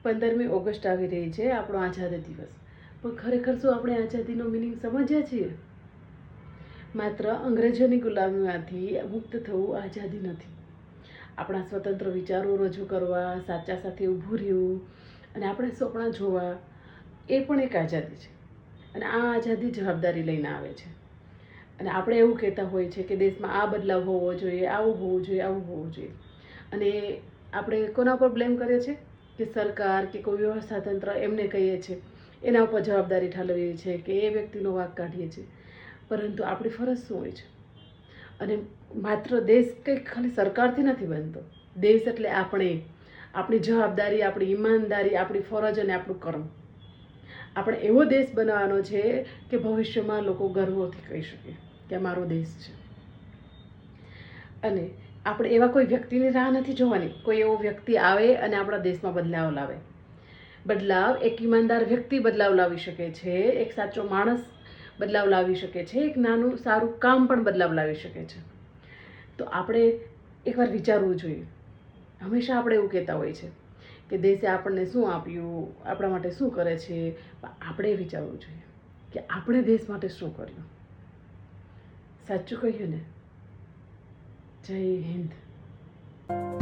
15મી August આવી રહી છે, આપણો આઝાદી દિવસ. પણ ખરેખર શું આપણે આઝાદીનો મિનિંગ સમજ્યા છીએ? માત્ર અંગ્રેજોની ગુલામીમાંથી મુક્ત થવું આઝાદી નથી. આપણા સ્વતંત્ર વિચારો રજૂ કરવા, સાચા સાથે ઊભું રહેવું અને આપણે સપના જોવા, એ પણ એક આઝાદી છે. અને આ આઝાદી જવાબદારી લઈને આવે છે. અને આપણે એવું કહેતા હોઈએ છીએ કે દેશમાં આ બદલાવ હોવો જોઈએ, આવું હોવું જોઈએ, આવું હોવું જોઈએ. અને આપણે કોના પર બ્લેમ કરીએ છીએ? કે સરકાર કે કોઈ વ્યવસ્થાતંત્ર એમને કહીએ છીએ, એના ઉપર જવાબદારી ઠાલવીએ છીએ કે એ વ્યક્તિનો વાંક કાઢીએ છીએ. પરંતુ આપણી ફરજ શું હોય છે? અને માત્ર દેશ કંઈક ખાલી સરકારથી નથી બનતો. દેશ એટલે આપણી જવાબદારી, આપણી ઈમાનદારી, આપણી ફરજ અને આપણું કર્મ. આપણે એવો દેશ બનાવવાનો છે કે ભવિષ્યમાં લોકો ગર્વથી કહી શકે કે અમારો દેશ છે. અને આપણે એવા કોઈ વ્યક્તિની રાહ નથી જોવાની. કોઈ એવો વ્યક્તિ આવે અને આપણા દેશમાં બદલાવ લાવે. એક ઈમાનદાર વ્યક્તિ બદલાવ લાવી શકે છે, એક સાચો માણસ બદલાવ લાવી શકે છે, એક નાનું સારું કામ પણ બદલાવ લાવી શકે છે. તો આપણે એકવાર વિચારવું જોઈએ. હંમેશા આપણે એવું કહેતા હોય છે કે દેશે આપણને શું આપ્યું, આપણા માટે શું કરે છે. આપણે વિચારવું જોઈએ કે આપણે દેશ માટે શું કર્યું. સાચું કહ્યું ને? જય હિન્દ.